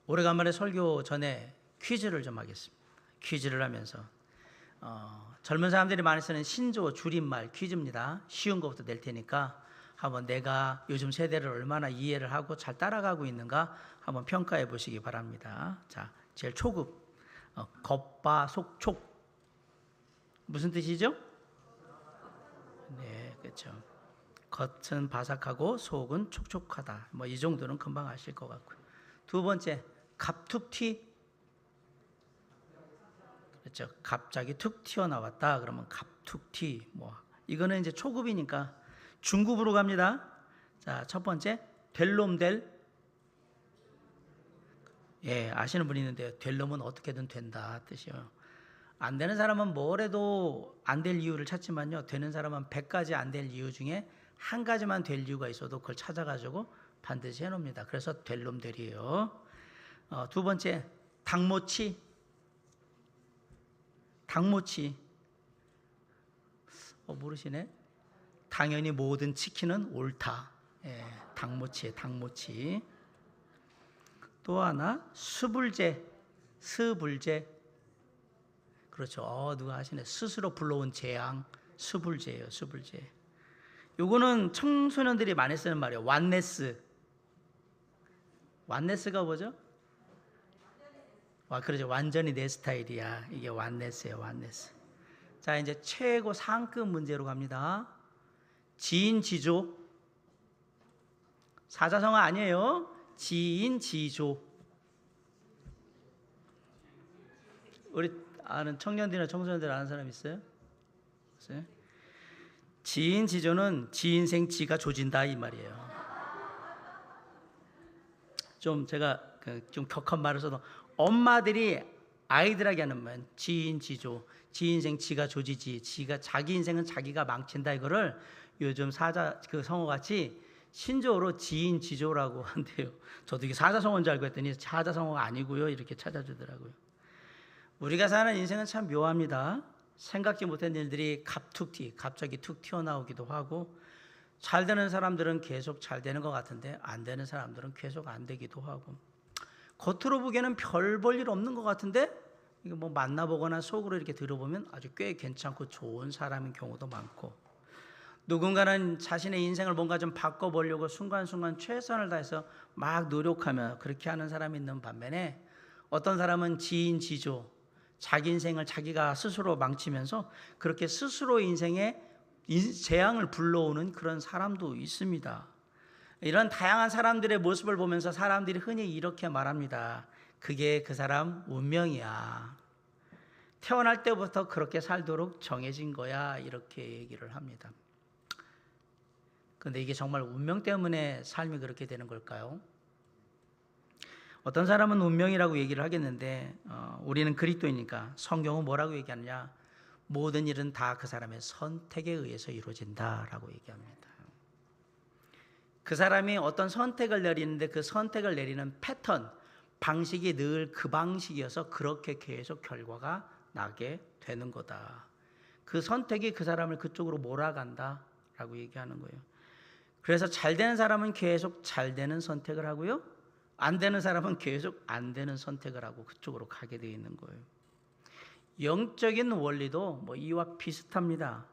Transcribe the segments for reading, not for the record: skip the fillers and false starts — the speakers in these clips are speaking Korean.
오래간만에 설교 전에 퀴즈를 좀 하겠습니다. 퀴즈를 하면서 젊은 사람들이 많이 쓰는 신조어 줄임말 퀴즈입니다. 쉬운 것부터 낼 테니까 한번 내가 요즘 세대를 얼마나 이해를 하고 잘 따라가고 있는가 한번 평가해 보시기 바랍니다. 자, 제일 초급 겉바속촉 무슨 뜻이죠? 네, 그렇죠. 겉은 바삭하고 속은 촉촉하다. 뭐 이 정도는 금방 아실 것 같고요. 두 번째, 갑툭튀. 그렇죠. 갑자기 툭 튀어나왔다. 그러면 갑툭튀. 뭐 이거는 이제 초급이니까 중급으로 갑니다. 자, 첫 번째, 될 놈 될. 예, 아시는 분이 있는데요. 될 놈은 어떻게든 된다 뜻이요. 안 되는 사람은 뭘 해도 안 될 이유를 찾지만요. 되는 사람은 100가지 안 될 이유 중에 한 가지만 될 이유가 있어도 그걸 찾아가지고 반드시 해놓습니다. 그래서 될 놈 될이에요. 두 번째, 닭모치. 닭모치. 모르시네? 당연히 모든 치킨은 옳다. 예, 닭모치에 닭모치. 또 하나, 수불제. 스불제. 그렇죠. 누가 하시네. 스스로 불러온 재앙. 수불제예요. 수불제. 요거는 청소년들이 많이 쓰는 말이에요. 왓네스. 왓네스가 뭐죠? 그러죠. 완전히 내 스타일이야. 이게 왓네스예요. 왓네스. 자, 이제 최고 상급 문제로 갑니다. 지인지조. 사자성어 아니에요. 지인지조. 우리 아는 청년들이나 청소년들 아는 사람 있어요? 있어요? 지인지조는 지 인생 지가 조진다 이 말이에요. 좀 제가 좀 격한 말을 써도 엄마들이 아이들에게 하는 말, 지인지조, 지 인생 지가 조지지, 지가 자기 인생은 자기가 망친다 이거를 요즘 사자 그 성어 같이 신조어로 지인지조라고 한대요. 저도 이게 사자성어인 줄 알고 했더니 사자성어가 아니고요 이렇게 찾아주더라고요. 우리가 사는 인생은 참 묘합니다. 생각지 못한 일들이 갑자기 툭 튀어나오기도 하고 잘 되는 사람들은 계속 잘 되는 것 같은데 안 되는 사람들은 계속 안 되기도 하고 겉으로 보기에는 별 볼 일 없는 것 같은데 이거 뭐 만나보거나 속으로 이렇게 들어보면 아주 꽤 괜찮고 좋은 사람인 경우도 많고 누군가는 자신의 인생을 뭔가 좀 바꿔보려고 순간순간 최선을 다해서 막 노력하며 그렇게 하는 사람이 있는 반면에 어떤 사람은 지인지조 자기 인생을 자기가 스스로 망치면서 그렇게 스스로 인생에 재앙을 불러오는 그런 사람도 있습니다. 이런 다양한 사람들의 모습을 보면서 사람들이 흔히 이렇게 말합니다. 그게 그 사람 운명이야. 태어날 때부터 그렇게 살도록 정해진 거야. 이렇게 얘기를 합니다. 그런데 이게 정말 운명 때문에 삶이 그렇게 되는 걸까요? 어떤 사람은 운명이라고 얘기를 하겠는데 우리는 그리스도이니까 성경은 뭐라고 얘기하느냐? 모든 일은 다 그 사람의 선택에 의해서 이루어진다라고 얘기합니다. 그 사람이 어떤 선택을 내리는데 그 선택을 내리는 패턴, 방식이 늘 그 방식이어서 그렇게 계속 결과가 나게 되는 거다. 그 선택이 그 사람을 그쪽으로 몰아간다라고 얘기하는 거예요. 그래서 잘 되는 사람은 계속 잘 되는 선택을 하고요. 안 되는 사람은 계속 안 되는 선택을 하고 그쪽으로 가게 되어 있는 거예요. 영적인 원리도 이와 비슷합니다.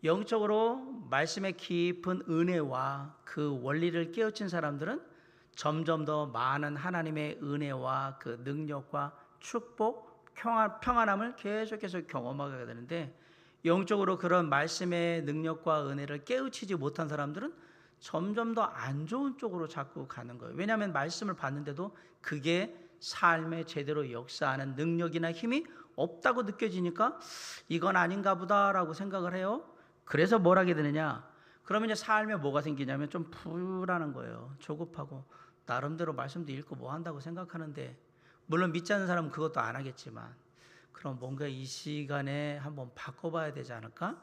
영적으로 말씀의 깊은 은혜와 그 원리를 깨우친 사람들은 점점 더 많은 하나님의 은혜와 그 능력과 축복, 평안함을 계속해서 경험하게 되는데 영적으로 그런 말씀의 능력과 은혜를 깨우치지 못한 사람들은 점점 더 안 좋은 쪽으로 자꾸 가는 거예요. 왜냐하면 말씀을 받는데도 그게 삶에 제대로 역사하는 능력이나 힘이 없다고 느껴지니까 이건 아닌가 보다라고 생각을 해요. 그래서 뭘 하게 되느냐? 그러면 이제 삶에 뭐가 생기냐면 좀 불안한 거예요. 조급하고 나름대로 말씀도 읽고 뭐 한다고 생각하는데 물론 믿지 않는 사람은 그것도 안 하겠지만 그럼 뭔가 이 시간에 한번 바꿔봐야 되지 않을까?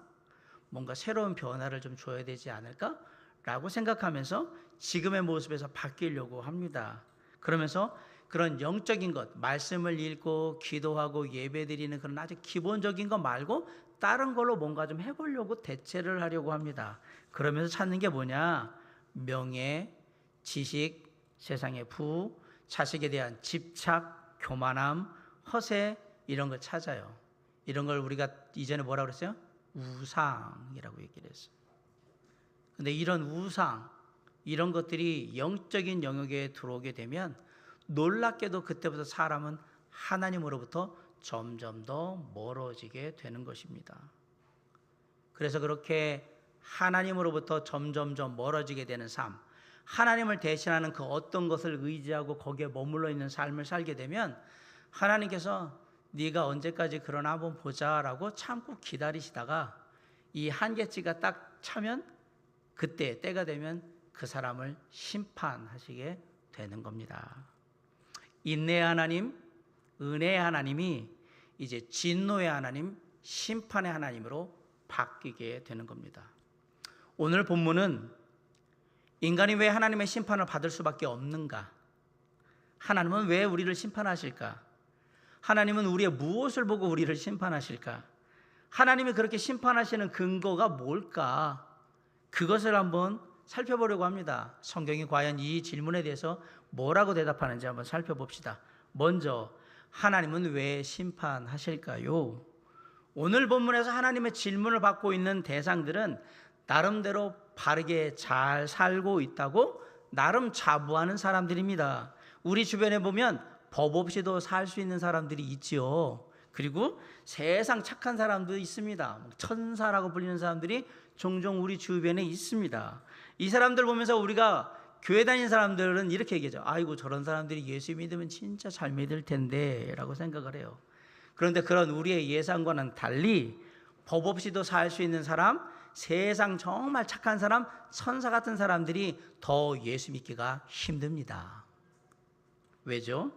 뭔가 새로운 변화를 좀 줘야 되지 않을까? 라고 생각하면서 지금의 모습에서 바뀌려고 합니다. 그러면서 그런 영적인 것, 말씀을 읽고 기도하고 예배드리는 그런 아주 기본적인 것 말고 다른 걸로 뭔가 좀 해보려고 대체를 하려고 합니다. 그러면서 찾는 게 뭐냐? 명예, 지식, 세상의 부, 자식에 대한 집착, 교만함, 허세 이런 걸 찾아요. 이런 걸 우리가 이전에 뭐라고 그랬어요? 우상이라고 얘기를 했어요. 근데 이런 우상, 이런 것들이 영적인 영역에 들어오게 되면 놀랍게도 그때부터 사람은 하나님으로부터 점점 더 멀어지게 되는 것입니다. 그래서 그렇게 하나님으로부터 점점 멀어지게 되는 삶, 하나님을 대신하는 그 어떤 것을 의지하고 거기에 머물러 있는 삶을 살게 되면 하나님께서 네가 언제까지 그러나 한번 보자라고 참고 기다리시다가 이 한계치가 딱 차면 그때 때가 되면 그 사람을 심판하시게 되는 겁니다. 인내의 하나님, 은혜의 하나님이 이제 진노의 하나님, 심판의 하나님으로 바뀌게 되는 겁니다. 오늘 본문은 인간이 왜 하나님의 심판을 받을 수밖에 없는가? 하나님은 왜 우리를 심판하실까? 하나님은 우리의 무엇을 보고 우리를 심판하실까? 하나님이 그렇게 심판하시는 근거가 뭘까? 그것을 한번 살펴보려고 합니다. 성경이 과연 이 질문에 대해서 뭐라고 대답하는지 한번 살펴봅시다. 먼저 하나님은 왜 심판하실까요? 오늘 본문에서 하나님의 질문을 받고 있는 대상들은 나름대로 바르게 잘 살고 있다고 나름 자부하는 사람들입니다. 우리 주변에 보면 법 없이도 살 수 있는 사람들이 있지요. 그리고 세상 착한 사람도 있습니다. 천사라고 불리는 사람들이 종종 우리 주변에 있습니다. 이 사람들 보면서 우리가 교회 다니는 사람들은 이렇게 얘기하죠. 아이고 저런 사람들이 예수 믿으면 진짜 잘 믿을 텐데 라고 생각을 해요. 그런데 그런 우리의 예상과는 달리 법 없이도 살 수 있는 사람, 세상 정말 착한 사람, 천사 같은 사람들이 더 예수 믿기가 힘듭니다. 왜죠?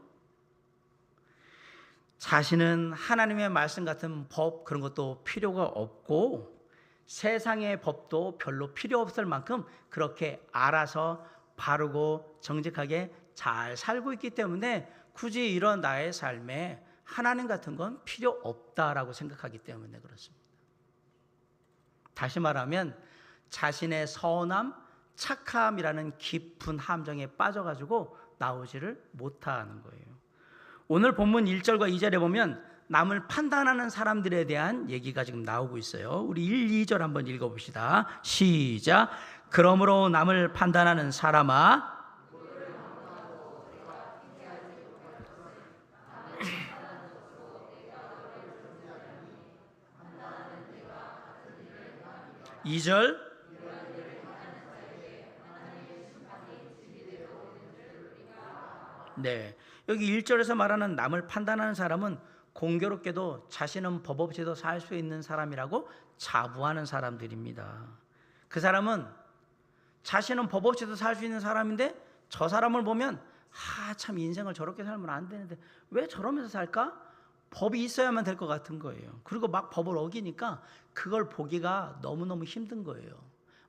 자신은 하나님의 말씀 같은 법 그런 것도 필요가 없고 세상의 법도 별로 필요 없을 만큼 그렇게 알아서 바르고 정직하게 잘 살고 있기 때문에 굳이 이런 나의 삶에 하나님 같은 건 필요 없다라고 생각하기 때문에 그렇습니다. 다시 말하면 자신의 선함, 착함이라는 깊은 함정에 빠져가지고 나오지를 못하는 거예요. 오늘 본문 1절과 2절에 보면 남을 판단하는 사람들에 대한 얘기가 지금 나오고 있어요. 우리 1, 2절 한번 읽어봅시다. 시작. 그러므로 남을 판단하는 사람아, 2절. 네, 여기 1절에서 말하는 남을 판단하는 사람은 공교롭게도 자신은 법 없이도 살 수 있는 사람이라고 자부하는 사람들입니다. 그 사람은 자신은 법 없이도 살 수 있는 사람인데 저 사람을 보면 참 인생을 저렇게 살면 안 되는데 왜 저러면서 살까? 법이 있어야만 될 것 같은 거예요. 그리고 막 법을 어기니까 그걸 보기가 너무너무 힘든 거예요.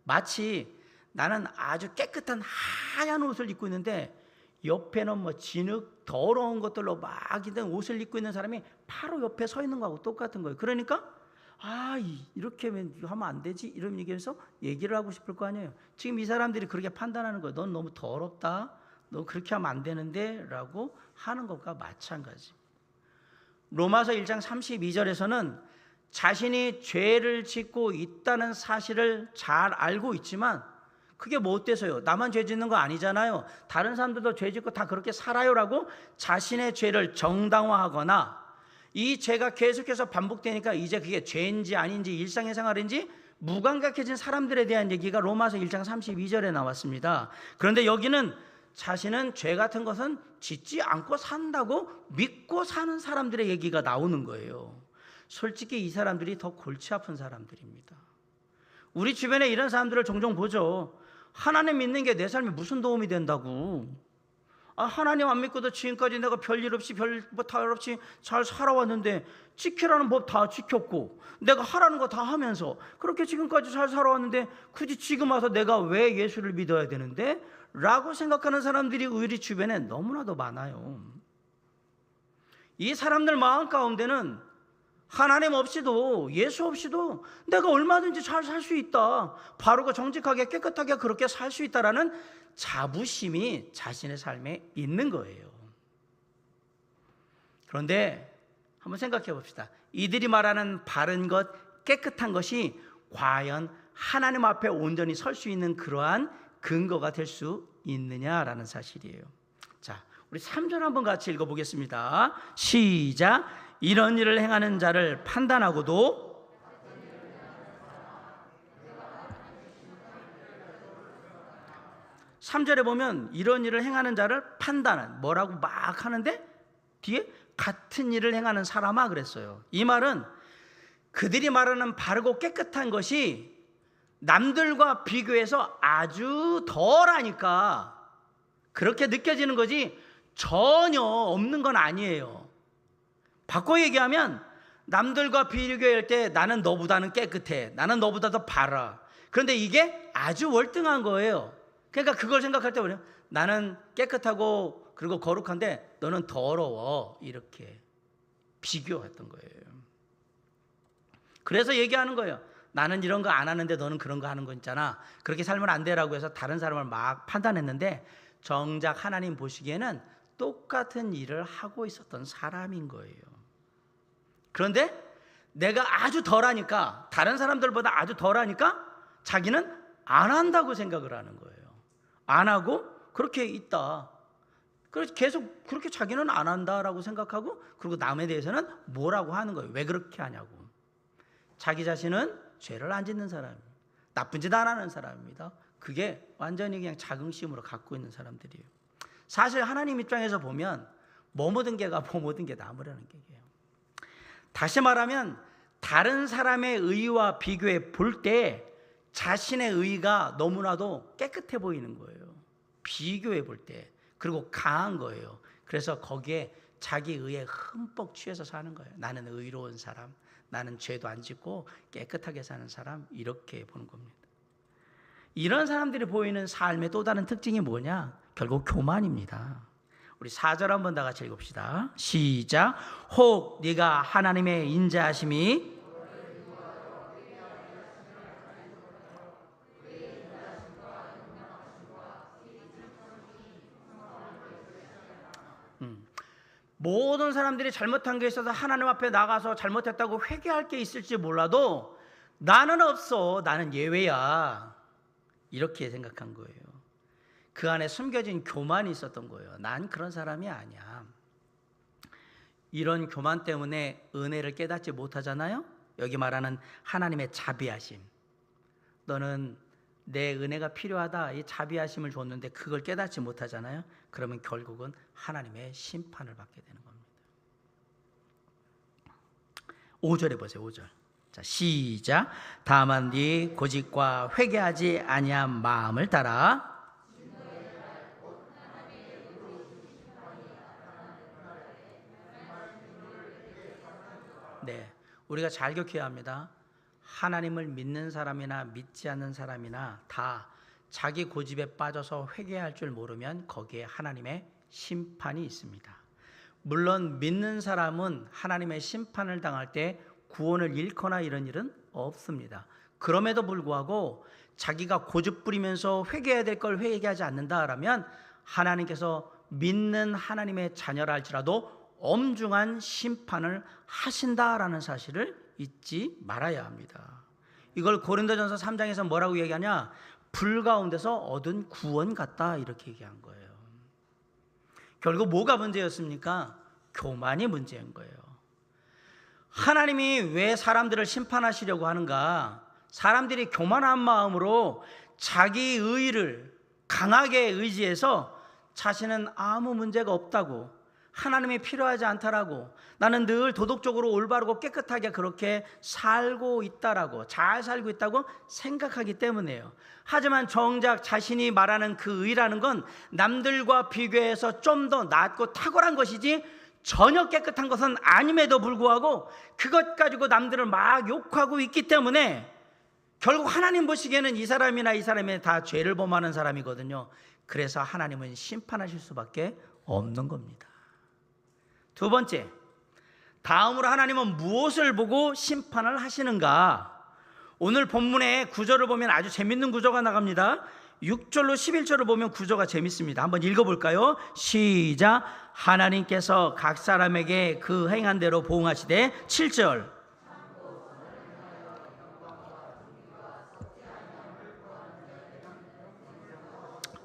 마치 나는 아주 깨끗한 하얀 옷을 입고 있는데 옆에는 뭐 진흙 더러운 것들로 막 있는 옷을 입고 있는 사람이 바로 옆에 서 있는 거하고 똑같은 거예요. 그러니까 이렇게 하면 안 되지 이런 얘기해서 얘기를 하고 싶을 거 아니에요. 지금 이 사람들이 그렇게 판단하는 거예요. 넌 너무 더럽다, 너 그렇게 하면 안 되는데 라고 하는 것과 마찬가지. 로마서 1장 32절에서는 자신이 죄를 짓고 있다는 사실을 잘 알고 있지만 그게 뭐 어때서요? 나만 죄 짓는 거 아니잖아요. 다른 사람들도 죄 짓고 다 그렇게 살아요라고 자신의 죄를 정당화하거나 이 죄가 계속해서 반복되니까 이제 그게 죄인지 아닌지 일상의 생활인지 무감각해진 사람들에 대한 얘기가 로마서 1장 32절에 나왔습니다. 그런데 여기는 자신은 죄 같은 것은 짓지 않고 산다고 믿고 사는 사람들의 얘기가 나오는 거예요. 솔직히 이 사람들이 더 골치 아픈 사람들입니다. 우리 주변에 이런 사람들을 종종 보죠. 하나님 믿는 게 내 삶에 무슨 도움이 된다고. 하나님 안 믿고도 지금까지 내가 별일 없이 탈 없이 잘 살아왔는데 지키라는 법 다 지켰고 내가 하라는 거 다 하면서 그렇게 지금까지 잘 살아왔는데 굳이 지금 와서 내가 왜 예수를 믿어야 되는데? 라고 생각하는 사람들이 우리 주변에 너무나도 많아요. 이 사람들 마음 가운데는 하나님 없이도, 예수 없이도 내가 얼마든지 잘 살 수 있다, 바르고 정직하게 깨끗하게 그렇게 살 수 있다라는 자부심이 자신의 삶에 있는 거예요. 그런데 한번 생각해 봅시다. 이들이 말하는 바른 것, 깨끗한 것이 과연 하나님 앞에 온전히 설 수 있는 그러한 근거가 될 수 있느냐라는 사실이에요. 자, 우리 3절 한번 같이 읽어보겠습니다. 시작. 이런 일을 행하는 자를 판단하고도, 3절에 보면 이런 일을 행하는 자를 판단한, 뭐라고 막 하는데 뒤에 같은 일을 행하는 사람아 그랬어요. 이 말은 그들이 말하는 바르고 깨끗한 것이 남들과 비교해서 아주 덜하니까 그렇게 느껴지는 거지 전혀 없는 건 아니에요. 바꿔 얘기하면 남들과 비교할 때 나는 너보다는 깨끗해, 나는 너보다 더 바라. 그런데 이게 아주 월등한 거예요. 그러니까 그걸 생각할 때 뭐냐, 나는 깨끗하고 그리고 거룩한데 너는 더러워, 이렇게 비교했던 거예요. 그래서 얘기하는 거예요. 나는 이런 거 안 하는데 너는 그런 거 하는 거 있잖아, 그렇게 살면 안 되라고 해서 다른 사람을 막 판단했는데 정작 하나님 보시기에는 똑같은 일을 하고 있었던 사람인 거예요. 그런데 내가 아주 덜하니까, 다른 사람들보다 아주 덜하니까 자기는 안 한다고 생각을 하는 거예요. 안 하고 그렇게 있다. 그래서 계속 그렇게 자기는 안 한다라고 생각하고, 그리고 남에 대해서는 뭐라고 하는 거예요. 왜 그렇게 하냐고. 자기 자신은 죄를 안 짓는 사람입니다. 나쁜 짓 안 하는 사람입니다. 그게 완전히 그냥 자긍심으로 갖고 있는 사람들이에요. 사실 하나님 입장에서 보면 뭐 모든 게가 뭐 모든 게 나무라는 얘기예요. 다시 말하면 다른 사람의 의와 비교해 볼 때 자신의 의가 너무나도 깨끗해 보이는 거예요. 비교해 볼 때. 그리고 강한 거예요. 그래서 거기에 자기 의에 흠뻑 취해서 사는 거예요. 나는 의로운 사람, 나는 죄도 안 짓고 깨끗하게 사는 사람, 이렇게 보는 겁니다. 이런 사람들이 보이는 삶의 또 다른 특징이 뭐냐? 결국 교만입니다. 우리 4절 한번 다 같이 읽읍시다. 시작. 혹 네가 하나님의 인자하심이, 모든 사람들이 잘못한 게 있어서 하나님 앞에 나가서 잘못했다고 회개할 게 있을지 몰라도 나는 없어, 나는 예외야, 이렇게 생각한 거예요. 그 안에 숨겨진 교만이 있었던 거예요. 난 그런 사람이 아니야. 이런 교만 때문에 은혜를 깨닫지 못하잖아요. 여기 말하는 하나님의 자비하심, 너는 내 은혜가 필요하다, 이 자비하심을 줬는데 그걸 깨닫지 못하잖아요. 그러면 결국은 하나님의 심판을 받게 되는 겁니다. 5절에 보세요. 5절. 자, 시작. 다만 네 고집과 회개하지 아니한 마음을 따라. 네, 우리가 잘 기억해야 합니다. 하나님을 믿는 사람이나 믿지 않는 사람이나 다 자기 고집에 빠져서 회개할 줄 모르면 거기에 하나님의 심판이 있습니다. 물론 믿는 사람은 하나님의 심판을 당할 때 구원을 잃거나 이런 일은 없습니다. 그럼에도 불구하고 자기가 고집 부리면서 회개해야 될 걸 회개하지 않는다라면 하나님께서 믿는 하나님의 자녀라 할지라도 엄중한 심판을 하신다라는 사실을 잊지 말아야 합니다. 이걸 고린도전서 3장에서 뭐라고 얘기하냐? 불 가운데서 얻은 구원 같다, 이렇게 얘기한 거예요. 결국 뭐가 문제였습니까? 교만이 문제인 거예요. 하나님이 왜 사람들을 심판하시려고 하는가? 사람들이 교만한 마음으로 자기 의를 강하게 의지해서 자신은 아무 문제가 없다고, 하나님이 필요하지 않다라고, 나는 늘 도덕적으로 올바르고 깨끗하게 그렇게 살고 있다라고, 잘 살고 있다고 생각하기 때문에요. 하지만 정작 자신이 말하는 그 의라는 건 남들과 비교해서 좀 더 낫고 탁월한 것이지 전혀 깨끗한 것은 아님에도 불구하고 그것 가지고 남들을 막 욕하고 있기 때문에 결국 하나님 보시기에는 이 사람이나 이 사람이 다 죄를 범하는 사람이거든요. 그래서 하나님은 심판하실 수밖에 없는 겁니다. 두 번째, 다음으로 하나님은 무엇을 보고 심판을 하시는가? 오늘 본문의 구절을 보면 아주 재밌는 구조가 나갑니다. 6절로 11절을 보면 구조가 재밌습니다. 한번 읽어볼까요? 시작. 하나님께서 각 사람에게 그 행한 대로 보응하시되. 7절.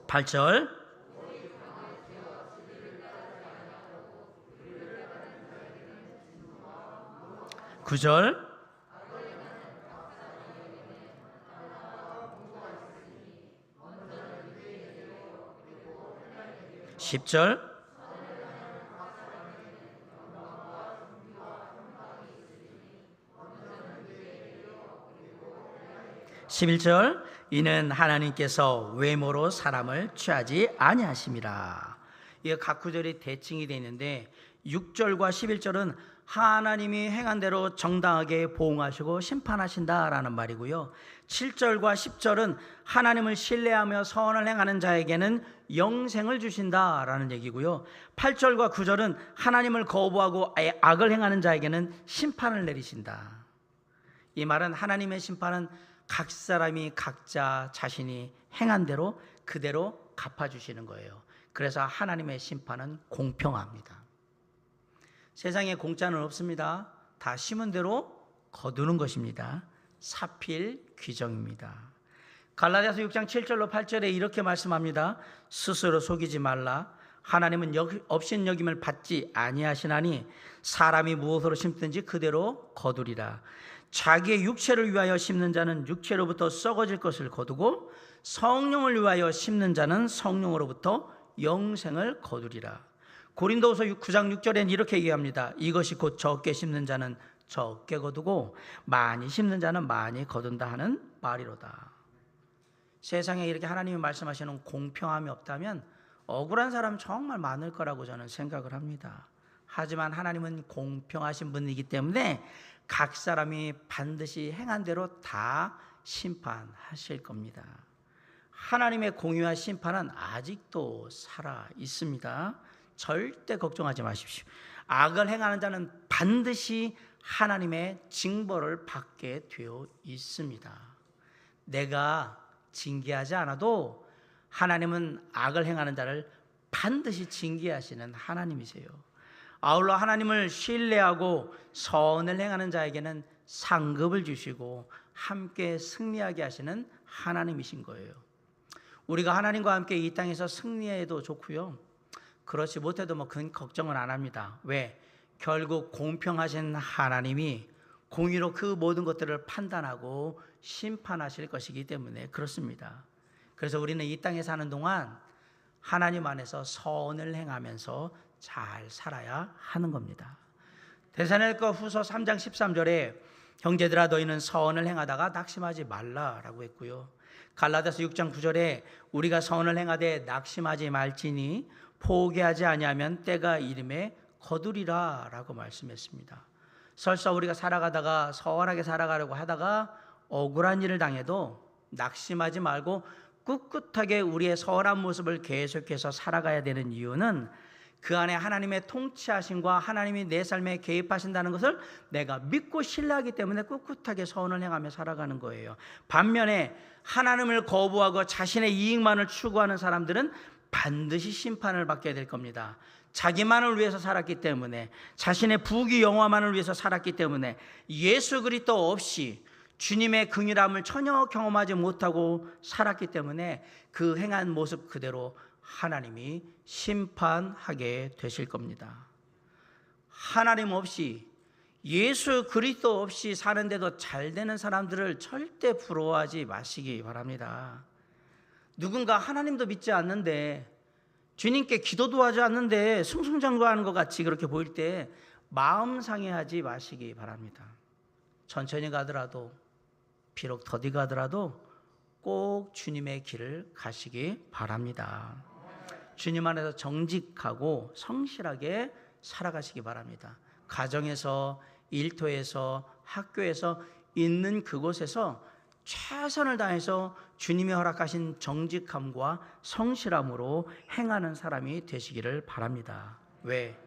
8절. 9절. 10절. 11절. 이는 하나님께서 외모로 사람을 취하지 아니하심이라. 이 각 구절이 대칭이 되어 있는데 6절과 11절은 하나님이 행한 대로 정당하게 보응하시고 심판하신다라는 말이고요. 7절과 10절은 하나님을 신뢰하며 선을 행하는 자에게는 영생을 주신다라는 얘기고요. 8절과 9절은 하나님을 거부하고 악을 행하는 자에게는 심판을 내리신다. 이 말은 하나님의 심판은 각 사람이 각자 자신이 행한 대로 그대로 갚아주시는 거예요. 그래서 하나님의 심판은 공평합니다. 세상에 공짜는 없습니다. 다 심은 대로 거두는 것입니다. 사필 규정입니다. 갈라디아서 6장 7절로 8절에 이렇게 말씀합니다. 스스로 속이지 말라. 하나님은 업신여김을 받지 아니하시나니 사람이 무엇으로 심든지 그대로 거두리라. 자기의 육체를 위하여 심는 자는 육체로부터 썩어질 것을 거두고 성령을 위하여 심는 자는 성령으로부터 영생을 거두리라. 고린도후서 9장 6절에는 이렇게 얘기합니다. 이것이 곧 적게 심는 자는 적게 거두고 많이 심는 자는 많이 거둔다 하는 말이로다. 세상에 이렇게 하나님이 말씀하시는 공평함이 없다면 억울한 사람 정말 많을 거라고 저는 생각을 합니다. 하지만 하나님은 공평하신 분이기 때문에 각 사람이 반드시 행한 대로 다 심판하실 겁니다. 하나님의 공의와 심판은 아직도 살아 있습니다. 절대 걱정하지 마십시오. 악을 행하는 자는 반드시 하나님의 징벌을 받게 되어 있습니다. 내가 징계하지 않아도 하나님은 악을 행하는 자를 반드시 징계하시는 하나님이세요. 아울러 하나님을 신뢰하고 선을 행하는 자에게는 상급을 주시고 함께 승리하게 하시는 하나님이신 거예요. 우리가 하나님과 함께 이 땅에서 승리해도 좋고요, 그렇지 못해도 그건 걱정은 안 합니다. 왜? 결국 공평하신 하나님이 공의로 그 모든 것들을 판단하고 심판하실 것이기 때문에 그렇습니다. 그래서 우리는 이 땅에 사는 동안 하나님 안에서 선을 행하면서 잘 살아야 하는 겁니다. 데살로니가 후서 3장 13절에 형제들아 너희는 선을 행하다가 낙심하지 말라라고 했고요. 갈라디아서 6장 9절에 우리가 선을 행하되 낙심하지 말지니 포기하지 아니하면 때가 이름에 거두리라 라고 말씀했습니다. 설사 우리가 살아가다가 선하게 살아가려고 하다가 억울한 일을 당해도 낙심하지 말고 꿋꿋하게 우리의 선한 모습을 계속해서 살아가야 되는 이유는 그 안에 하나님의 통치하심과 하나님이 내 삶에 개입하신다는 것을 내가 믿고 신뢰하기 때문에 꿋꿋하게 선을 행하며 살아가는 거예요. 반면에 하나님을 거부하고 자신의 이익만을 추구하는 사람들은 반드시 심판을 받게 될 겁니다. 자기만을 위해서 살았기 때문에, 자신의 부귀 영화만을 위해서 살았기 때문에 예수 그리스도 없이 주님의 긍휼함을 전혀 경험하지 못하고 살았기 때문에 그 행한 모습 그대로 하나님이 심판하게 되실 겁니다. 하나님 없이, 예수 그리스도 없이 사는데도 잘 되는 사람들을 절대 부러워하지 마시기 바랍니다. 누군가 하나님도 믿지 않는데, 주님께 기도도 하지 않는데 승승장구하는 것 같이 그렇게 보일 때 마음 상해하지 마시기 바랍니다. 천천히 가더라도, 비록 더디 가더라도 꼭 주님의 길을 가시기 바랍니다. 주님 안에서 정직하고 성실하게 살아가시기 바랍니다. 가정에서, 일터에서, 학교에서, 있는 그곳에서 최선을 다해서 주님이 허락하신 정직함과 성실함으로 행하는 사람이 되시기를 바랍니다. 왜?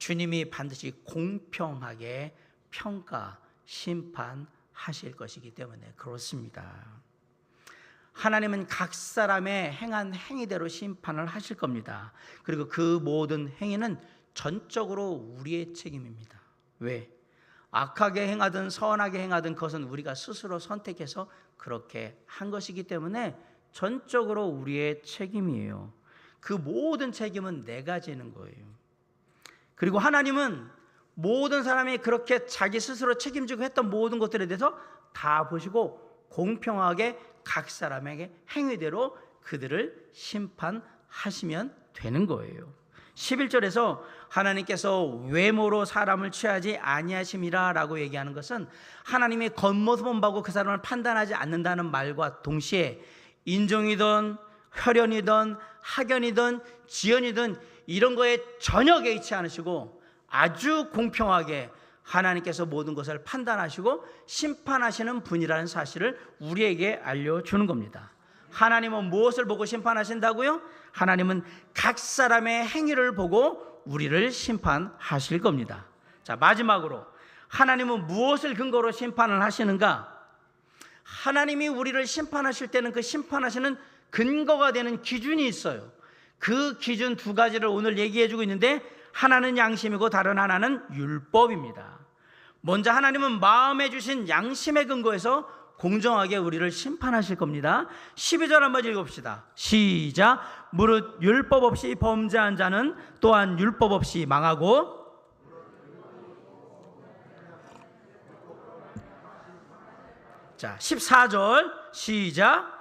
주님이 반드시 공평하게 평가, 심판하실 것이기 때문에 그렇습니다. 하나님은 각 사람의 행한 행위대로 심판을 하실 겁니다. 그리고 그 모든 행위는 전적으로 우리의 책임입니다. 왜? 악하게 행하든 선하게 행하든 그것은 우리가 스스로 선택해서 그렇게 한 것이기 때문에 전적으로 우리의 책임이에요. 그 모든 책임은 내가 지는 거예요. 그리고 하나님은 모든 사람이 그렇게 자기 스스로 책임지고 했던 모든 것들에 대해서 다 보시고 공평하게 각 사람에게 행위대로 그들을 심판하시면 되는 거예요. 11절에서 하나님께서 외모로 사람을 취하지 아니하심이라 라고 얘기하는 것은 하나님의 겉모습만 보고 그 사람을 판단하지 않는다는 말과 동시에 인종이든 혈연이든 학연이든 지연이든 이런 거에 전혀 개의치 않으시고 아주 공평하게 하나님께서 모든 것을 판단하시고 심판하시는 분이라는 사실을 우리에게 알려주는 겁니다. 하나님은 무엇을 보고 심판하신다고요? 하나님은 각 사람의 행위를 보고 우리를 심판하실 겁니다. 자, 마지막으로 하나님은 무엇을 근거로 심판을 하시는가? 하나님이 우리를 심판하실 때는 그 심판하시는 근거가 되는 기준이 있어요. 그 기준 두 가지를 오늘 얘기해 주고 있는데 하나는 양심이고 다른 하나는 율법입니다. 먼저 하나님은 마음에 주신 양심의 근거에서 공정하게 우리를 심판하실 겁니다. 12절 한번 읽어봅시다. 시작. 무릇 율법 없이 범죄한 자는 또한 율법 없이 망하고 자 14절 시작.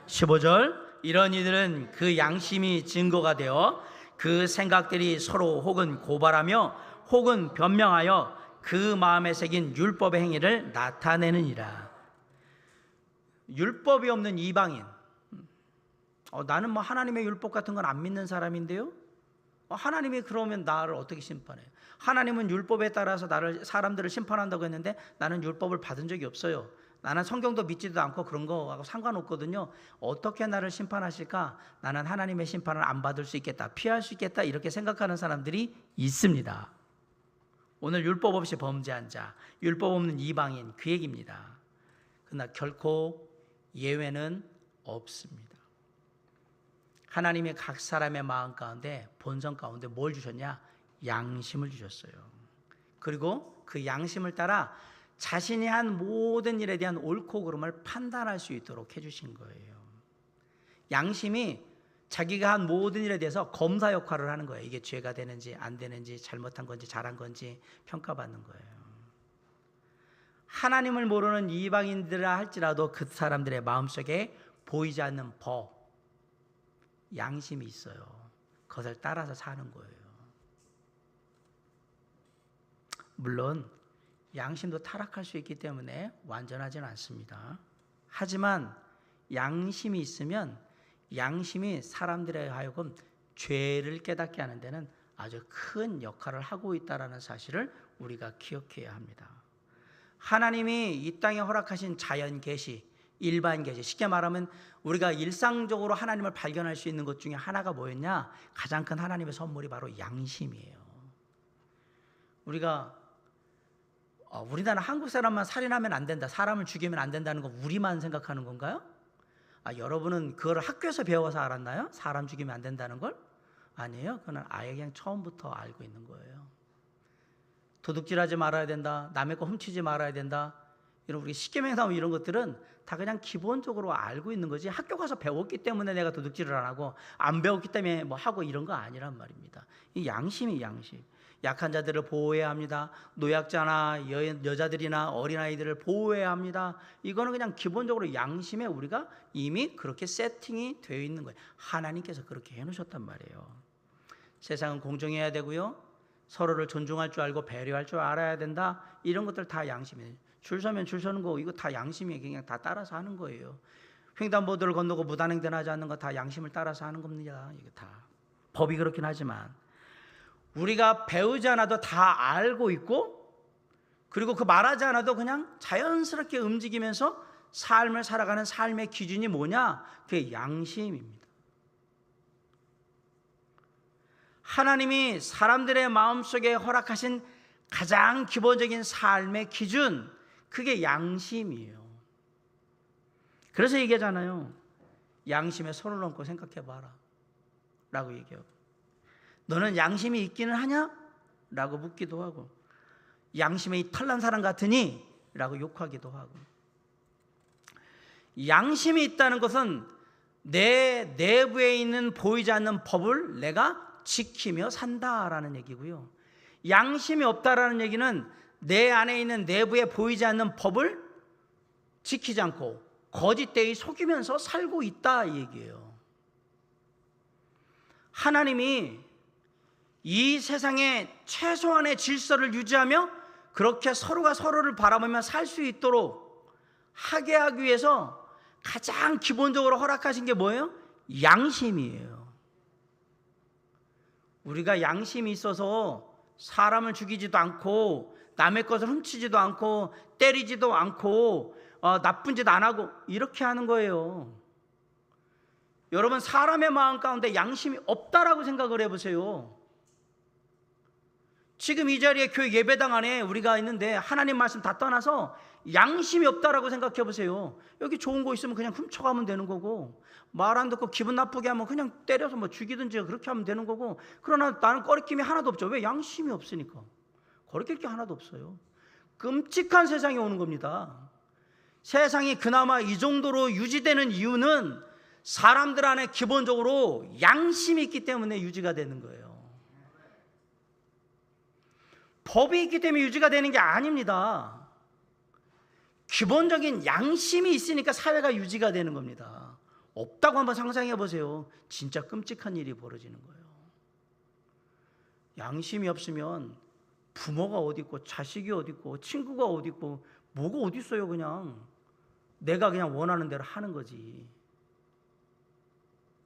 15절 이런 이들은 그 양심이 증거가 되어 그 생각들이 서로 혹은 고발하며 혹은 변명하여 그 마음에 새긴 율법의 행위를 나타내느니라. 율법이 없는 이방인, 나는 뭐 하나님의 율법 같은 건 안 믿는 사람인데요. 하나님이 그러면 나를 어떻게 심판해? 하나님은 율법에 따라서 사람들을 심판한다고 했는데 나는 율법을 받은 적이 없어요. 나는 성경도 믿지도 않고 그런 거하고 상관없거든요. 어떻게 나를 심판하실까? 나는 하나님의 심판을 안 받을 수 있겠다, 피할 수 있겠다, 이렇게 생각하는 사람들이 있습니다. 오늘 율법 없이 범죄한 자, 율법 없는 이방인, 그 얘기입니다. 그러나 결코 예외는 없습니다. 하나님이 각 사람의 마음 가운데, 본성 가운데 뭘 주셨냐? 양심을 주셨어요. 그리고 그 양심을 따라 자신이 한 모든 일에 대한 옳고 그름을 판단할 수 있도록 해주신 거예요. 양심이 자기가 한 모든 일에 대해서 검사 역할을 하는 거예요. 이게 죄가 되는지 안 되는지, 잘못한 건지 잘한 건지 평가받는 거예요. 하나님을 모르는 이방인들이라 할지라도 그 사람들의 마음속에 보이지 않는 법, 양심이 있어요. 그것을 따라서 사는 거예요. 물론 양심도 타락할 수 있기 때문에 완전하지는 않습니다. 하지만 양심이 있으면 양심이 사람들에 하여금 죄를 깨닫게 하는 데는 아주 큰 역할을 하고 있다는 사실을 우리가 기억해야 합니다. 하나님이 이 땅에 허락하신 자연 계시, 일반 계시, 쉽게 말하면 우리가 일상적으로 하나님을 발견할 수 있는 것 중에 하나가 뭐였냐? 가장 큰 하나님의 선물이 바로 양심이에요. 우리나라 한국 사람만 살인하면 안 된다, 사람을 죽이면 안 된다는 거 우리만 생각하는 건가요? 여러분은 그걸 학교에서 배워서 알았나요? 사람 죽이면 안 된다는 걸? 아니에요. 그건 아예 그냥 처음부터 알고 있는 거예요. 도둑질하지 말아야 된다, 남의 거 훔치지 말아야 된다, 이런 우리 십계명상 이런 것들은 다 그냥 기본적으로 알고 있는 거지, 학교 가서 배웠기 때문에 내가 도둑질을 안 하고 안 배웠기 때문에 뭐 하고 이런 거 아니란 말입니다. 이 양심이 양심. 약한 자들을 보호해야 합니다. 노약자나 여자들이나 어린아이들을 보호해야 합니다. 이거는 그냥 기본적으로 양심에 우리가 이미 그렇게 세팅이 되어 있는 거예요. 하나님께서 그렇게 해놓으셨단 말이에요. 세상은 공정해야 되고요, 서로를 존중할 줄 알고 배려할 줄 알아야 된다. 이런 것들 다 양심이에요. 줄 서면 줄 서는 거, 이거 다 양심이 그냥 다 따라서 하는 거예요. 횡단보도를 건너고 무단횡단하지 않는 거 다 양심을 따라서 하는 겁니다. 이거 다 법이 그렇긴 하지만 우리가 배우지 않아도 다 알고 있고, 그리고 그 말하지 않아도 그냥 자연스럽게 움직이면서 삶을 살아가는 삶의 기준이 뭐냐? 그게 양심입니다. 하나님이 사람들의 마음속에 허락하신 가장 기본적인 삶의 기준, 그게 양심이에요. 그래서 얘기하잖아요. 양심에 손을 얹고 생각해봐라 라고 얘기하고, 너는 양심이 있기는 하냐? 라고 묻기도 하고, 양심에 이 털난 사람 같으니? 라고 욕하기도 하고. 양심이 있다는 것은 내 내부에 있는 보이지 않는 법을 내가 지키며 산다라는 얘기고요. 양심이 없다라는 얘기는 내 안에 있는 내부에 보이지 않는 법을 지키지 않고 거짓되이 속이면서 살고 있다 이 얘기예요. 하나님이 이 세상에 최소한의 질서를 유지하며 그렇게 서로가 서로를 바라보며 살 수 있도록 하게 하기 위해서 가장 기본적으로 허락하신 게 뭐예요? 양심이에요. 우리가 양심이 있어서 사람을 죽이지도 않고 남의 것을 훔치지도 않고 때리지도 않고 나쁜 짓 안 하고 이렇게 하는 거예요. 여러분, 사람의 마음 가운데 양심이 없다라고 생각을 해보세요. 지금 이 자리에 교회 예배당 안에 우리가 있는데 하나님 말씀 다 떠나서 양심이 없다라고 생각해 보세요. 여기 좋은 거 있으면 그냥 훔쳐가면 되는 거고, 말 안 듣고 기분 나쁘게 하면 그냥 때려서 뭐 죽이든지 그렇게 하면 되는 거고, 그러나 나는 거리낌이 하나도 없죠. 왜? 양심이 없으니까. 거리낄 게 하나도 없어요. 끔찍한 세상이 오는 겁니다. 세상이 그나마 이 정도로 유지되는 이유는 사람들 안에 기본적으로 양심이 있기 때문에 유지가 되는 거예요. 법이 있기 때문에 유지가 되는 게 아닙니다. 기본적인 양심이 있으니까 사회가 유지가 되는 겁니다. 없다고 한번 상상해 보세요. 진짜 끔찍한 일이 벌어지는 거예요. 양심이 없으면 부모가 어디 있고 자식이 어디 있고 친구가 어디 있고 뭐가 어디 있어요. 그냥 내가 그냥 원하는 대로 하는 거지.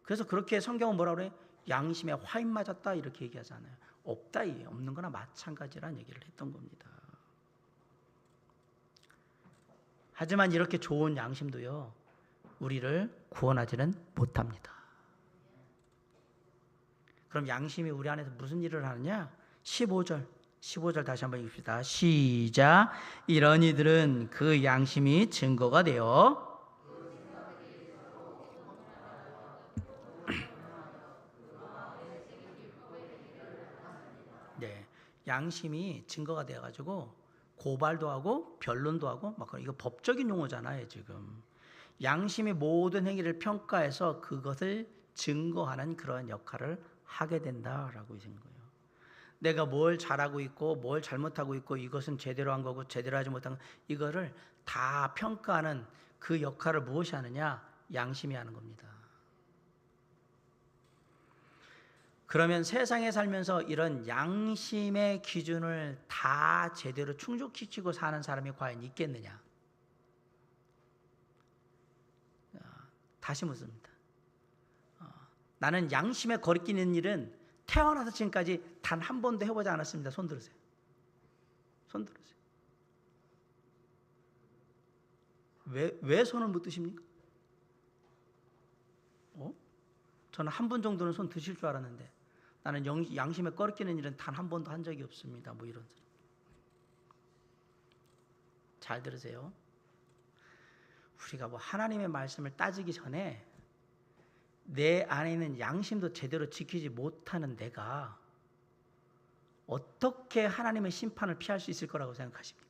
그래서 그렇게 성경은 뭐라 그래? 양심에 화인 맞았다 이렇게 얘기하잖아요. 없다, 이 없는 거나 마찬가지라는 얘기를 했던 겁니다. 하지만 이렇게 좋은 양심도요, 우리를 구원하지는 못합니다. 그럼 양심이 우리 안에서 무슨 일을 하느냐? 15절 다시 한번 읽읍시다. 시작. 이런 이들은 그 양심이 증거가 되어 네, 양심이 증거가 되어가지고 고발도 하고 변론도 하고 막 이거 법적인 용어잖아요. 지금 양심이 모든 행위를 평가해서 그것을 증거하는 그러한 역할을 하게 된다라고 하신 거예요. 내가 뭘 잘하고 있고 뭘 잘못하고 있고 이것은 제대로 한 거고 제대로 하지 못한 거, 이거를 다 평가하는 그 역할을 무엇이 하느냐? 양심이 하는 겁니다. 그러면 세상에 살면서 이런 양심의 기준을 다 제대로 충족시키고 사는 사람이 과연 있겠느냐? 다시 묻습니다. 나는 양심에 거리끼는 일은 태어나서 지금까지 단 한 번도 해보지 않았습니다. 손 들으세요. 손 들으세요. 왜 손을 못 드십니까? 저는 한 분 정도는 손 드실 줄 알았는데 나는 양심에 거리끼는 일은 단 한 번도 한 적이 없습니다. 뭐 이런. 잘 들으세요. 우리가 뭐 하나님의 말씀을 따지기 전에 내 안에 있는 양심도 제대로 지키지 못하는 내가 어떻게 하나님의 심판을 피할 수 있을 거라고 생각하십니까?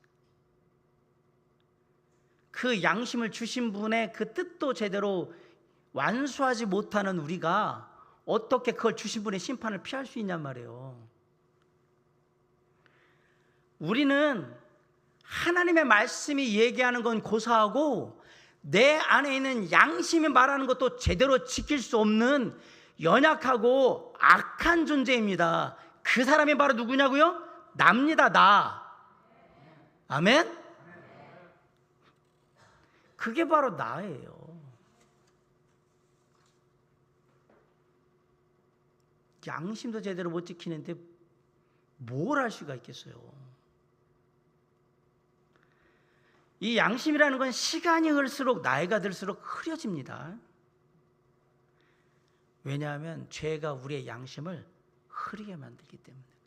그 양심을 주신 분의 그 뜻도 제대로 완수하지 못하는 우리가 어떻게 그걸 주신 분의 심판을 피할 수 있냔 말이에요. 우리는 하나님의 말씀이 얘기하는 건 고사하고 내 안에 있는 양심이 말하는 것도 제대로 지킬 수 없는 연약하고 악한 존재입니다. 그 사람이 바로 누구냐고요? 나입니다. 나. 아멘? 그게 바로 나예요. 양심도 제대로 못 지키는데 뭘 할 수가 있겠어요? 이 양심이라는 건 시간이 흘수록 나이가 들수록 흐려집니다. 왜냐하면 죄가 우리의 양심을 흐리게 만들기 때문에 그래요.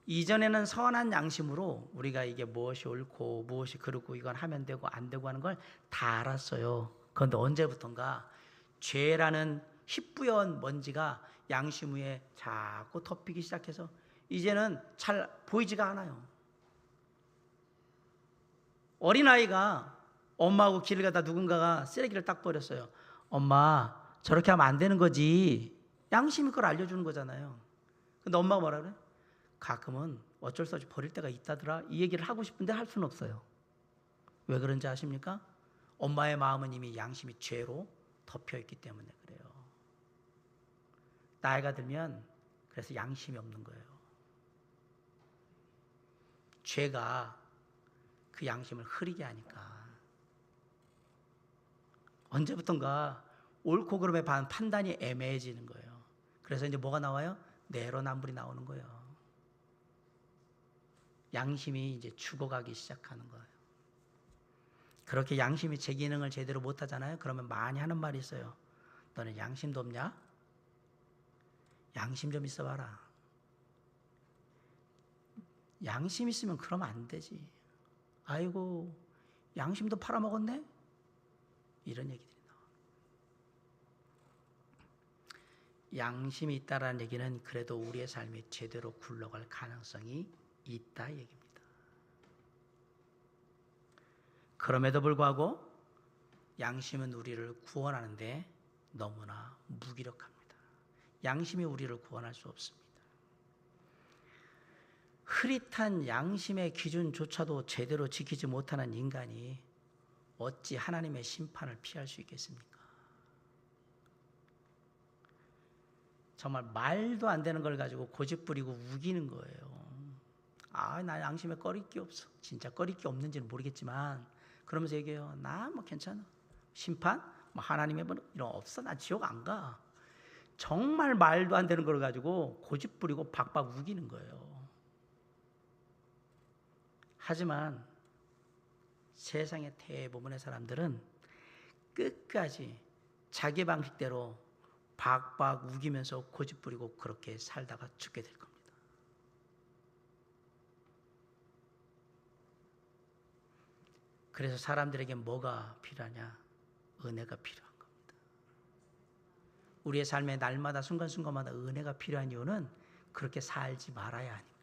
이전에는 선한 양심으로 우리가 이게 무엇이 옳고 무엇이 그르고 이건 하면 되고 안 되고 하는 걸 다 알았어요. 그런데 언제부턴가 죄라는 희뿌연 먼지가 양심 위에 자꾸 덮이기 시작해서 이제는 잘 보이지가 않아요. 어린아이가 엄마하고 길을 가다 누군가가 쓰레기를 딱 버렸어요. 엄마, 저렇게 하면 안 되는 거지. 양심이 그걸 알려주는 거잖아요. 근데 엄마가 뭐라 그래? 가끔은 어쩔 수 없이 버릴 때가 있다더라. 이 얘기를 하고 싶은데 할 수는 없어요. 왜 그런지 아십니까? 엄마의 마음은 이미 양심이 죄로 덮여있기 때문에 그래요. 나이가 들면 그래서 양심이 없는 거예요. 죄가 그 양심을 흐리게 하니까. 언제부턴가 옳고 그름의 판단이 애매해지는 거예요. 그래서 이제 뭐가 나와요? 내로남불이 나오는 거예요. 양심이 이제 죽어가기 시작하는 거예요. 그렇게 양심이 제 기능을 제대로 못하잖아요. 그러면 많이 하는 말이 있어요. 너는 양심도 없냐? 양심 좀 있어봐라. 양심 있으면 그러면 안 되지. 아이고, 양심도 팔아먹었네? 이런 얘기들이 나와요. 양심이 있다라는 얘기는 그래도 우리의 삶이 제대로 굴러갈 가능성이 있다 얘기입니다. 그럼에도 불구하고 양심은 우리를 구원하는데 너무나 무기력합니다. 양심이 우리를 구원할 수 없습니다. 흐릿한 양심의 기준조차도 제대로 지키지 못하는 인간이 어찌 하나님의 심판을 피할 수 있겠습니까? 정말 말도 안 되는 걸 가지고 고집부리고 우기는 거예요. 아, 나 양심에 꺼릴 게 없어. 진짜 꺼릴 게 없는지는 모르겠지만 그러면서 얘기해요. 나 뭐 괜찮아. 심판? 뭐 하나님의 뭐 이런 거 없어. 나 지옥 안 가. 정말 말도 안 되는 걸 가지고 고집부리고 박박 우기는 거예요. 하지만 세상의 대부분의 사람들은 끝까지 자기 방식대로 박박 우기면서 고집부리고 그렇게 살다가 죽게 될 겁니다. 그래서 사람들에게 뭐가 필요하냐? 은혜가 필요한 겁니다. 우리의 삶의 날마다 순간순간마다 은혜가 필요한 이유는 그렇게 살지 말아야 하니까.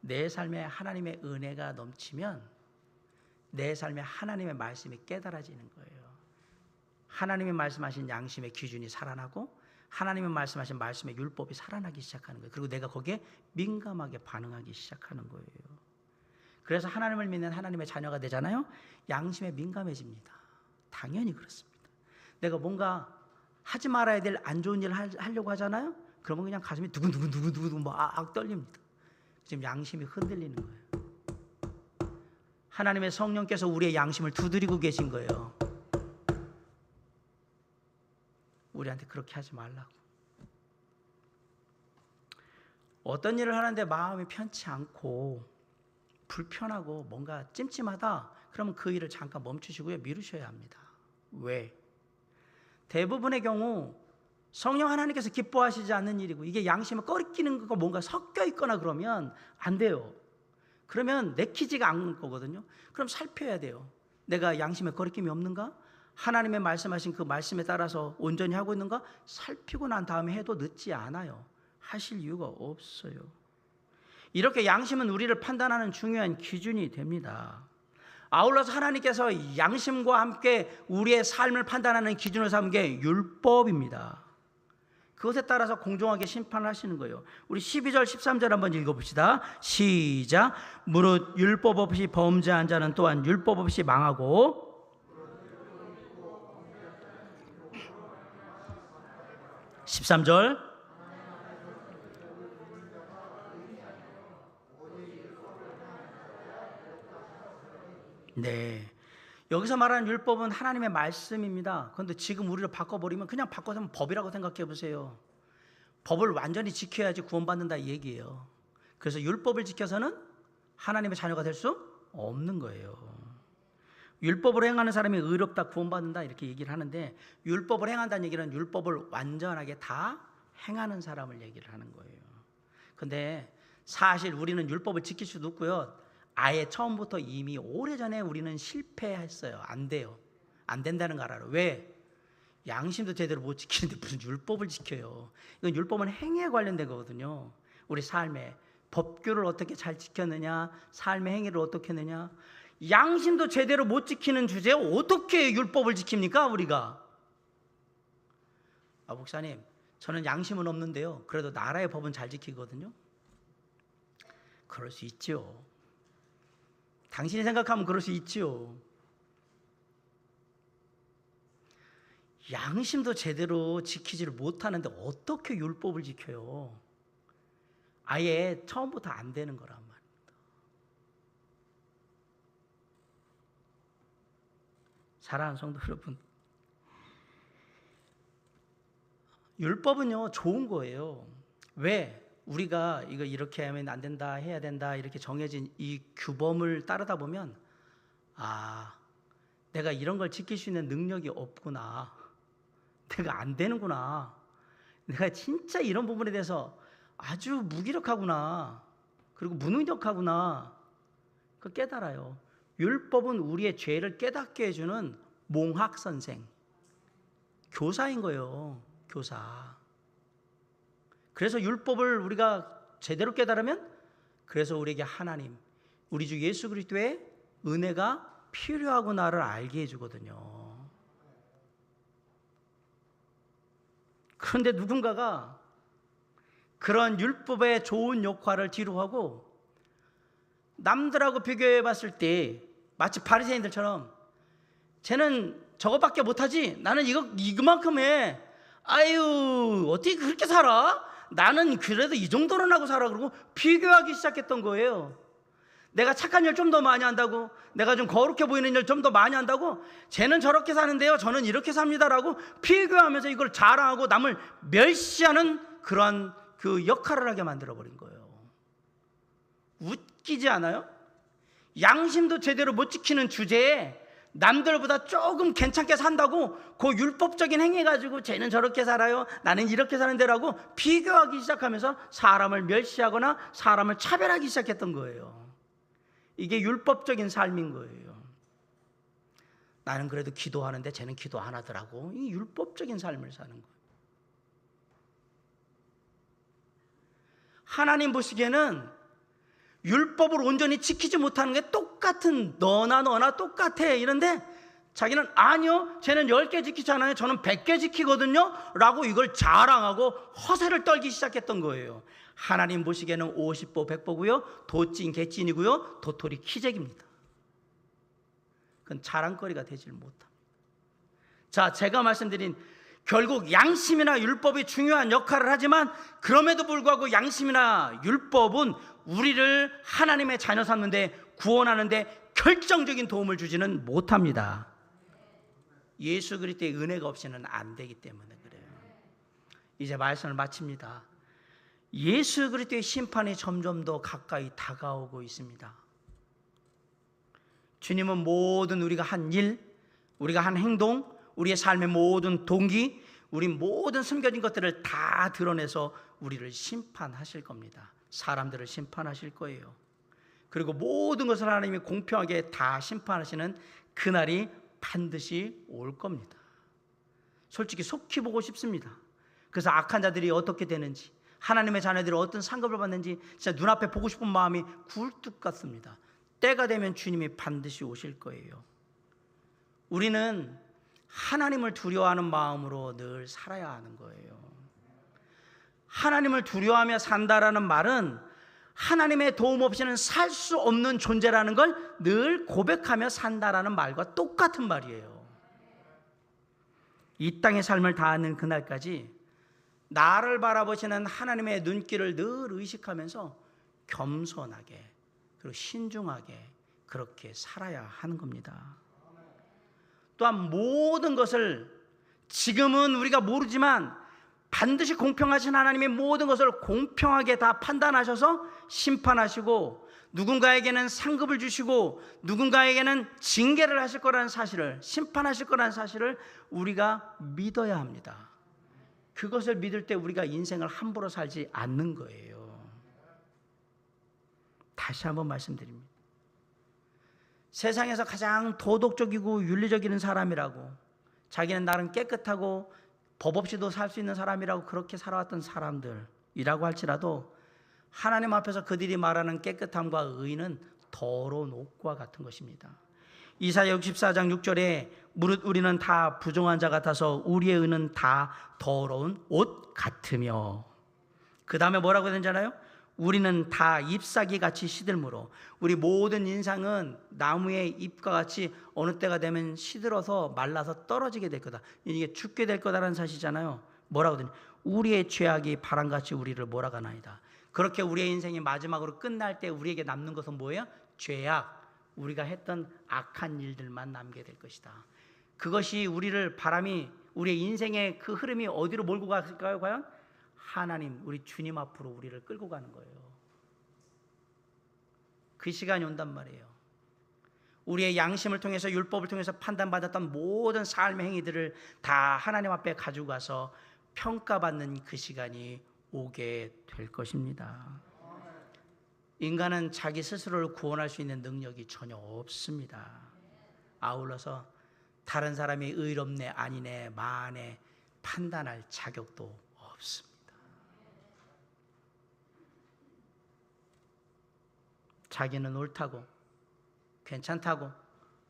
내 삶에 하나님의 은혜가 넘치면 내 삶에 하나님의 말씀이 깨달아지는 거예요. 하나님의 말씀하신 양심의 기준이 살아나고 하나님의 말씀하신 말씀의 율법이 살아나기 시작하는 거예요. 그리고 내가 거기에 민감하게 반응하기 시작하는 거예요. 그래서 하나님을 믿는 하나님의 자녀가 되잖아요. 양심에 민감해집니다. 당연히 그렇습니다. 내가 뭔가 하지 말아야 될 안 좋은 일을 하려고 하잖아요. 그러면 그냥 가슴이 두근두근 막 떨립니다. 지금 양심이 흔들리는 거예요. 하나님의 성령께서 우리의 양심을 두드리고 계신 거예요. 우리한테 그렇게 하지 말라고. 어떤 일을 하는데 마음이 편치 않고 불편하고 뭔가 찜찜하다, 그러면 그 일을 잠깐 멈추시고요, 미루셔야 합니다. 왜? 대부분의 경우 성령 하나님께서 기뻐하시지 않는 일이고 이게 양심에 꺼리끼는 것과 뭔가 섞여 있거나 그러면 안 돼요. 그러면 내키지가 않을 거거든요. 그럼 살펴야 돼요. 내가 양심에 거리낌이 없는가? 하나님의 말씀하신 그 말씀에 따라서 온전히 하고 있는가? 살피고 난 다음에 해도 늦지 않아요. 하실 이유가 없어요. 이렇게 양심은 우리를 판단하는 중요한 기준이 됩니다. 아울러서 하나님께서 양심과 함께 우리의 삶을 판단하는 기준을 삼은 게 율법입니다. 그것에 따라서 공정하게 심판을 하시는 거예요. 우리 12절 13절 한번 읽어봅시다. 시작. 무릇 율법 없이 범죄한 자는 또한 율법 없이 망하고, 13절. 네, 여기서 말하는 율법은 하나님의 말씀입니다. 그런데 지금 우리를 바꿔버리면 그냥 바꿔서 법이라고 생각해 보세요. 법을 완전히 지켜야지 구원받는다 이 얘기예요. 그래서 율법을 지켜서는 하나님의 자녀가 될 수 없는 거예요. 율법으로 행하는 사람이 의롭다 구원받는다 이렇게 얘기를 하는데, 율법을 행한다는 얘기는 율법을 완전하게 다 행하는 사람을 얘기를 하는 거예요. 근데 사실 우리는 율법을 지킬 수도 없고요, 아예 처음부터 이미 오래전에 우리는 실패했어요. 안 돼요. 안 된다는 거 알아요. 왜? 양심도 제대로 못 지키는데 무슨 율법을 지켜요. 이건 율법은 행위에 관련된 거거든요. 우리 삶에 법규를 어떻게 잘 지켰느냐, 삶의 행위를 어떻게 했느냐. 양심도 제대로 못 지키는 주제에 어떻게 율법을 지킵니까 우리가? 목사님, 저는 양심은 없는데요, 그래도 나라의 법은 잘 지키거든요. 그럴 수 있죠. 당신이 생각하면 그럴 수 있죠. 양심도 제대로 지키지를 못하는데 어떻게 율법을 지켜요? 아예 처음부터 안 되는 거란 말입니다. 사랑하는 성도 여러분, 율법은요 좋은 거예요. 왜? 우리가 이거 이렇게 하면 안 된다, 해야 된다 이렇게 정해진 이 규범을 따르다 보면, 내가 이런 걸 지킬 수 있는 능력이 없구나, 내가 안 되는구나, 내가 진짜 이런 부분에 대해서 아주 무기력하구나, 그리고 무능력하구나, 그 깨달아요. 율법은 우리의 죄를 깨닫게 해주는 몽학 선생, 교사인 거예요. 교사. 그래서 율법을 우리가 제대로 깨달으면, 그래서 우리에게 하나님, 우리 주 예수 그리스도의 은혜가 필요하구나를 알게 해주거든요. 그런데 누군가가 그런 율법의 좋은 역할을 뒤로 하고 남들하고 비교해 봤을 때 마치 바리새인들처럼, 쟤는 저거밖에 못하지, 나는 이거만큼 해, 아유 어떻게 그렇게 살아, 나는 그래도 이 정도는 하고 살아, 그러고 비교하기 시작했던 거예요. 내가 착한 일 좀 더 많이 한다고, 내가 좀 거룩해 보이는 일 좀 더 많이 한다고, 쟤는 저렇게 사는데요, 저는 이렇게 삽니다라고 비교하면서 이걸 자랑하고 남을 멸시하는 그러한 그 역할을 하게 만들어버린 거예요. 웃기지 않아요? 양심도 제대로 못 지키는 주제에 남들보다 조금 괜찮게 산다고 그 율법적인 행위 가지고 쟤는 저렇게 살아요, 나는 이렇게 사는데라고 비교하기 시작하면서 사람을 멸시하거나 사람을 차별하기 시작했던 거예요. 이게 율법적인 삶인 거예요. 나는 그래도 기도하는데 쟤는 기도 안 하더라고. 이 율법적인 삶을 사는 거예요. 하나님 보시기에는 율법을 온전히 지키지 못하는 게 똑같은, 너나 똑같아 이런데, 자기는 아니요, 쟤는 10개 지키잖아요, 저는 100개 지키거든요 라고 이걸 자랑하고 허세를 떨기 시작했던 거예요. 하나님 보시기에는 50보 100보고요, 도찐 개찐이고요, 도토리 키재기입니다. 그건 자랑거리가 되질 못합니다. 자, 제가 말씀드린 결국 양심이나 율법이 중요한 역할을 하지만, 그럼에도 불구하고 양심이나 율법은 우리를 하나님의 자녀 삼는데, 구원하는데 결정적인 도움을 주지는 못합니다. 예수 그리스도의 은혜가 없이는 안 되기 때문에 그래요. 이제 말씀을 마칩니다. 예수 그리스도의 심판이 점점 더 가까이 다가오고 있습니다. 주님은 모든 우리가 한 일, 우리가 한 행동, 우리의 삶의 모든 동기, 우리 모든 숨겨진 것들을 다 드러내서 우리를 심판하실 겁니다. 사람들을 심판하실 거예요. 그리고 모든 것을 하나님이 공평하게 다 심판하시는 그날이 반드시 올 겁니다. 솔직히 속히 보고 싶습니다. 그래서 악한 자들이 어떻게 되는지, 하나님의 자녀들이 어떤 상급을 받는지 진짜 눈앞에 보고 싶은 마음이 굴뚝 같습니다. 때가 되면 주님이 반드시 오실 거예요. 우리는 하나님을 두려워하는 마음으로 늘 살아야 하는 거예요. 하나님을 두려워하며 산다라는 말은 하나님의 도움 없이는 살 수 없는 존재라는 걸 늘 고백하며 산다라는 말과 똑같은 말이에요. 이 땅의 삶을 다하는 그날까지 나를 바라보시는 하나님의 눈길을 늘 의식하면서 겸손하게 그리고 신중하게 그렇게 살아야 하는 겁니다. 또한 모든 것을, 지금은 우리가 모르지만 반드시 공평하신 하나님의 모든 것을 공평하게 다 판단하셔서 심판하시고, 누군가에게는 상급을 주시고 누군가에게는 징계를 하실 거라는 사실을, 심판하실 거라는 사실을 우리가 믿어야 합니다. 그것을 믿을 때 우리가 인생을 함부로 살지 않는 거예요. 다시 한번 말씀드립니다. 세상에서 가장 도덕적이고 윤리적인 사람이라고, 자기는 나름 깨끗하고 법 없이도 살 수 있는 사람이라고 그렇게 살아왔던 사람들이라고 할지라도 하나님 앞에서 그들이 말하는 깨끗함과 의는 더러운 옷과 같은 것입니다. 이사야 64장 6절에 무릇 우리는 다 부정한 자 같아서 우리의 의는 다 더러운 옷 같으며, 그 다음에 뭐라고 되는잖아요? 우리는 다 잎사귀 같이 시들므로, 우리 모든 인상은 나무의 잎과 같이 어느 때가 되면 시들어서 말라서 떨어지게 될 거다, 이게 죽게 될 거다라는 사실이잖아요. 뭐라고 되냐? 우리의 죄악이 바람같이 우리를 몰아가나이다. 그렇게 우리의 인생이 마지막으로 끝날 때 우리에게 남는 것은 뭐예요? 죄악, 우리가 했던 악한 일들만 남게 될 것이다. 그것이 우리를, 바람이 우리의 인생의 그 흐름이 어디로 몰고 갔을까요? 과연 하나님, 우리 주님 앞으로 우리를 끌고 가는 거예요. 그 시간이 온단 말이에요. 우리의 양심을 통해서, 율법을 통해서 판단받았던 모든 삶의 행위들을 다 하나님 앞에 가지고 가서 평가받는 그 시간이 오게 될 것입니다. 인간은 자기 스스로를 구원할 수 있는 능력이 전혀 없습니다. 아울러서 다른 사람이 의롭네 아니네 마네 판단할 자격도 없습니다. 자기는 옳다고, 괜찮다고,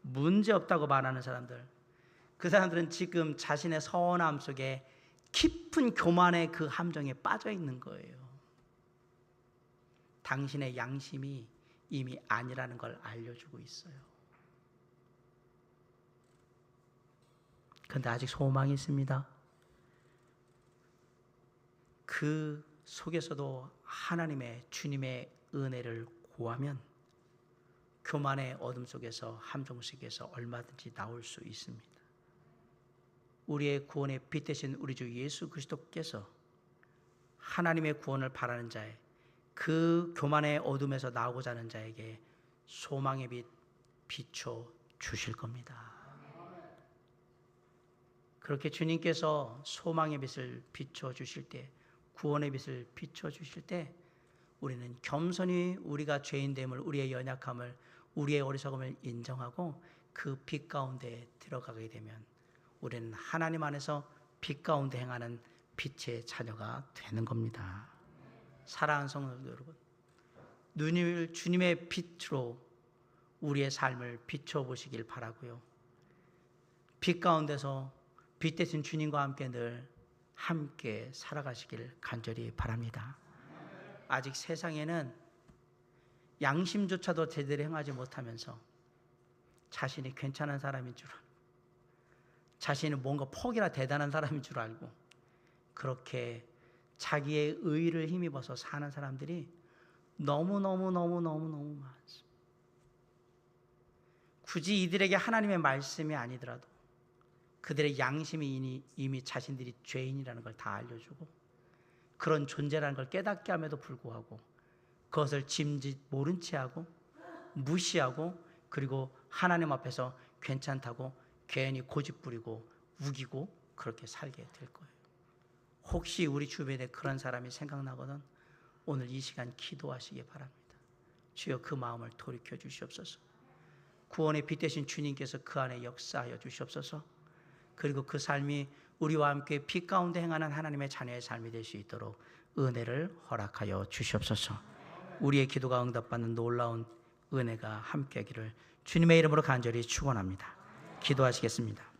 문제없다고 말하는 사람들, 그 사람들은 지금 자신의 선함 속에 깊은 교만의 그 함정에 빠져 있는 거예요. 당신의 양심이 이미 아니라는 걸 알려주고 있어요. 그런데 아직 소망이 있습니다. 그 속에서도 하나님의, 주님의 은혜를 구하면 교만의 어둠 속에서, 함정 속에서 얼마든지 나올 수 있습니다. 우리의 구원의 빛 되신 우리 주 예수 그리스도께서 하나님의 구원을 바라는 자의, 그 교만의 어둠에서 나오고자 하는 자에게 소망의 빛 비춰 주실 겁니다. 그렇게 주님께서 소망의 빛을 비춰 주실 때, 구원의 빛을 비춰 주실 때, 우리는 겸손히 우리가 죄인됨을, 우리의 연약함을, 우리의 어리석음을 인정하고 그 빛 가운데 들어가게 되면 우리는 하나님 안에서 빛 가운데 행하는 빛의 자녀가 되는 겁니다. 사랑하는 성도 여러분, 눈을 주님의 빛으로 우리의 삶을 비춰보시길 바라고요. 빛 가운데서 빛 대신 주님과 함께 늘 함께 살아가시길 간절히 바랍니다. 아직 세상에는 양심조차도 제대로 행하지 못하면서 자신이 괜찮은 사람인 줄 알고, 자신이 뭔가 폭이나 대단한 사람인 줄 알고, 그렇게 자기의 의의를 힘입어서 사는 사람들이 너무너무 많습니다. 굳이 이들에게 하나님의 말씀이 아니더라도 그들의 양심이 이미 자신들이 죄인이라는 걸 다 알려주고, 그런 존재라는 걸 깨닫게 함에도 불구하고 그것을 짐짓 모른 채 하고 무시하고, 그리고 하나님 앞에서 괜찮다고 괜히 고집부리고 우기고 그렇게 살게 될 거예요. 혹시 우리 주변에 그런 사람이 생각나거든 오늘 이 시간 기도하시기 바랍니다. 주여, 그 마음을 돌이켜 주시옵소서. 구원의 빛 되신 주님께서 그 안에 역사하여 주시옵소서. 그리고 그 삶이 우리와 함께 빛 가운데 행하는 하나님의 자녀의 삶이 될 수 있도록 은혜를 허락하여 주시옵소서. 우리의 기도가 응답받는 놀라운 은혜가 함께하기를 주님의 이름으로 간절히 축원합니다. 기도하시겠습니다.